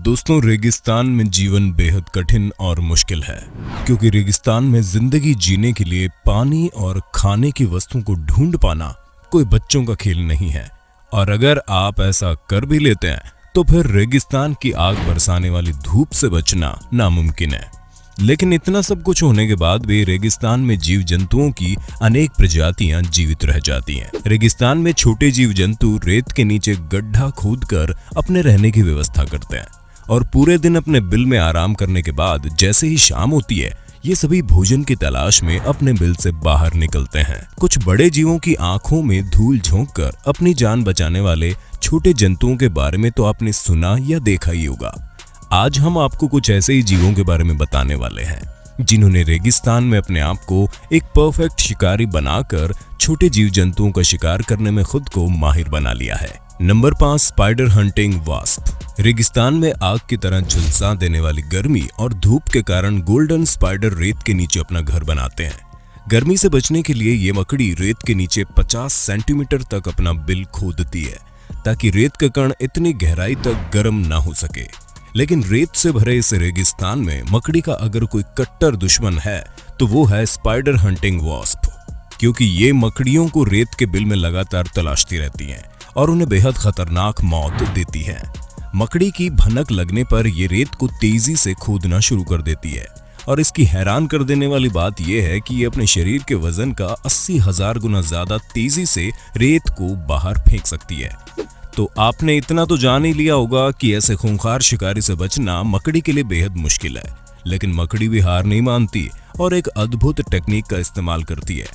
दोस्तों, रेगिस्तान में जीवन बेहद कठिन और मुश्किल है, क्योंकि रेगिस्तान में जिंदगी जीने के लिए पानी और खाने की वस्तुओं को ढूंढ पाना कोई बच्चों का खेल नहीं है। और अगर आप ऐसा कर भी लेते हैं तो फिर रेगिस्तान की आग बरसाने वाली धूप से बचना नामुमकिन है। लेकिन इतना सब कुछ होने के बाद भी रेगिस्तान में जीव जंतुओं की अनेक प्रजातियां जीवित रह जाती हैं। रेगिस्तान में छोटे जीव जंतु रेत के नीचे गड्ढा खोदकर अपने रहने की व्यवस्था करते हैं और पूरे दिन अपने बिल में आराम करने के बाद जैसे ही शाम होती है, ये सभी भोजन की तलाश में अपने बिल से बाहर निकलते हैं। कुछ बड़े जीवों की आंखों में धूल झोंककर अपनी जान बचाने वाले छोटे जंतुओं के बारे में तो आपने सुना या देखा ही होगा। आज हम आपको कुछ ऐसे ही जीवों के बारे में बताने वाले हैं जिन्होंने रेगिस्तान में अपने आप को एक परफेक्ट शिकारी बनाकर छोटे जीव जंतुओं का शिकार करने में खुद को माहिर बना लिया है। Number 5, spider hunting wasp. रेगिस्तान में आग की तरह झुलसा देने वाली गर्मी और धूप के कारण गोल्डन स्पाइडर रेत के नीचे अपना घर बनाते हैं। गर्मी से बचने के लिए ये मकड़ी रेत के नीचे 50 सेंटीमीटर तक अपना बिल खोदती है ताकि रेत का कण इतनी गहराई तक गर्म ना हो सके। लेकिन रेत से भरे इस रेगिस्तान में मकड़ी का अगर कोई कट्टर दुश्मन है तो वो है स्पाइडर हंटिंग वास्प, क्योंकि ये मकड़ियों को रेत के बिल में लगातार तलाशती रहती हैं और उन्हें बेहद खतरनाक मौत देती हैं। मकड़ी की भनक लगने पर ये रेत को तेजी से खोदना शुरू कर देती है और इसकी हैरान कर देने वाली बात यह है कि ये अपने शरीर के वजन का 80,000 गुना ज्यादा तेजी से रेत को बाहर फेंक सकती है। तो आपने इतना तो जान ही लिया होगा कि ऐसे खूंखार शिकारी से बचना मकड़ी के लिए बेहद मुश्किल है। लेकिन मकड़ी भी हार नहीं मानती और एक अद्भुत टेक्निक का इस्तेमाल करती है।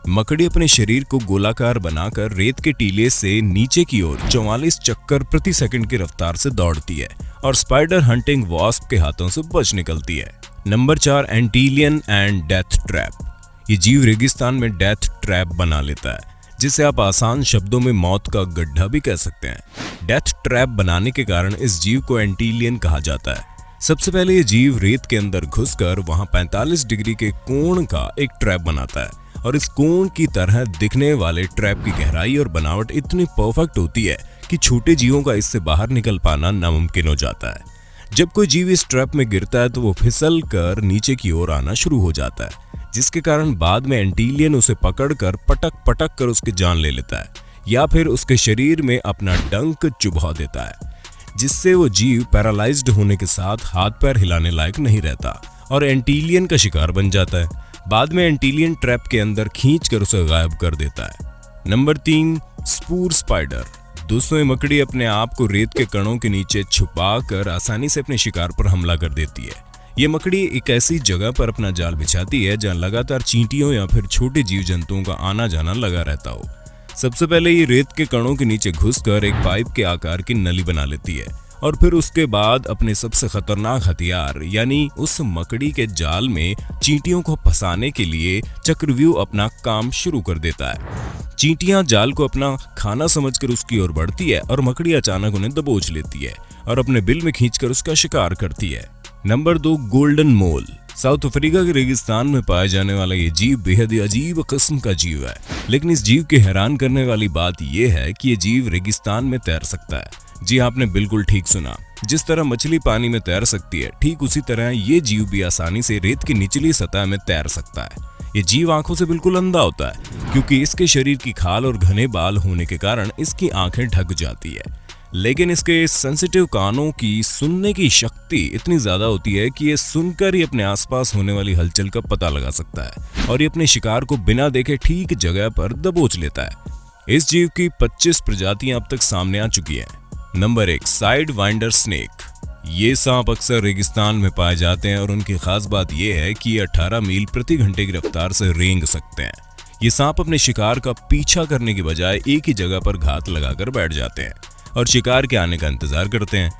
मकड़ी अपने शरीर को गोलाकार बनाकर रेत के टीले से नीचे की ओर 44 चक्कर प्रति सेकंड की रफ्तार से दौड़ती है और स्पाइडर हंटिंग वास्प के हाथों से बच निकलती है। Number 4, antlion and death trap. ये जीव रेगिस्तान में डेथ ट्रैप बना लेता है, जिसे आप आसान शब्दों में मौत का गड्ढा भी कह सकते हैं। डेथ ट्रैप बनाने के कारण इस जीव को एंटीलियन कहा जाता है। सबसे पहले ये जीव रेत के अंदर घुसकर वहां 45 डिग्री के कोण का एक ट्रैप बनाता है और इस कोण की तरह दिखने वाले ट्रैप की गहराई और बनावट इतनी परफेक्ट होती है कि छोटे जीवों का इससे बाहर निकल पाना नामुमकिन हो जाता है। जब कोई जीव इस ट्रैप में गिरता है तो वो फिसल कर नीचे की ओर आना शुरू हो जाता है, जिसके कारण बाद में एंटीलियन उसे पकड़कर पटक कर उसकी जान ले लेता है या फिर उसके शरीर में अपना डंक चुभा देता है, जिससे वो जीव पैरालाइज्ड होने के साथ हाथ पैर हिलाने लायक नहीं रहता और एंटीलियन का शिकार बन जाता है। बाद में एंटीलियन ट्रैप के अंदर खींचकर उसे गायब कर देता है। Number 3, spur spider. दोस्तों, ये मकड़ी अपने आप को रेत के कणों के नीचे छुपा कर आसानी से अपने शिकार पर हमला कर देती है। ये मकड़ी एक ऐसी जगह पर अपना जाल बिछाती है जहां लगातार चींटियों या फिर छोटे जीव जंतुओं का आना जाना लगा रहता हो। सबसे पहले ये रेत के कणों के नीचे घुसकर एक पाइप के आकार की नली बना लेती है और फिर उसके बाद अपने सबसे खतरनाक हथियार यानी उस मकड़ी के जाल में चींटियों को फंसाने के लिए चक्रव्यूह अपना काम शुरू कर देता है। चींटियां जाल को अपना खाना समझकर उसकी ओर बढ़ती है और मकड़ी अचानक उन्हें दबोच लेती है और अपने बिल में खींचकर उसका शिकार करती है। नंबर 2, गोल्डन मोल। साउथ अफ्रीका के रेगिस्तान में पाया जाने वाला ये जीव बेहद ही अजीब किस्म का जीव है, लेकिन इस जीव की हैरान करने वाली बात यह है कि ये जीव रेगिस्तान में तैर सकता है। जी, आपने बिल्कुल ठीक सुना। जिस तरह मछली पानी में तैर सकती है, ठीक उसी तरह ये जीव भी आसानी से रेत की निचली सतह में तैर सकता है। ये जीव आंखों से बिल्कुल अंधा होता है, क्योंकि इसके शरीर की खाल और घने बाल होने के कारण इसकी आंखें ढक जाती है। लेकिन इसके सेंसिटिव कानों की सुनने की शक्ति इतनी ज्यादा होती है कि ये सुनकर ही अपने आसपास होने वाली हलचल का पता लगा सकता है और ये अपने शिकार को बिना देखे ठीक जगह पर दबोच लेता है। इस जीव की 25 प्रजातियां अब तक सामने आ चुकी हैं। Number 1, side winder snake. ये सांप अक्सर रेगिस्तान में पाए जाते हैं और उनकी खास बात यह है कि ये 18 मील प्रति घंटे की रफ्तार से रेंग सकते हैं। ये सांप अपने शिकार का पीछा करने की बजाय एक ही जगह पर घात लगाकर बैठ जाते हैं और शिकार के आने का इंतजार करते हैं।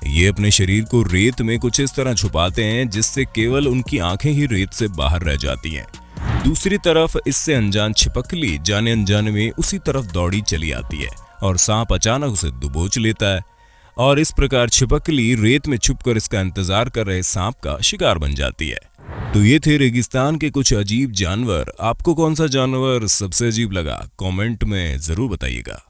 ये अपने शरीर को रेत में कुछ इस तरह छुपाते हैं जिससे केवल उनकी आंखें ही रेत से बाहर रह जाती हैं। दूसरी तरफ इससे अनजान छिपकली जाने अनजाने में उसी तरफ दौड़ी चली आती है और सांप अचानक उसे दबोच लेता है और इस प्रकार छिपकली रेत में छुपकर इसका इंतजार कर रहे सांप का शिकार बन जाती है। तो ये थे रेगिस्तान के कुछ अजीब जानवर। आपको कौन सा जानवर सबसे अजीब लगा, कमेंट में जरूर बताइएगा।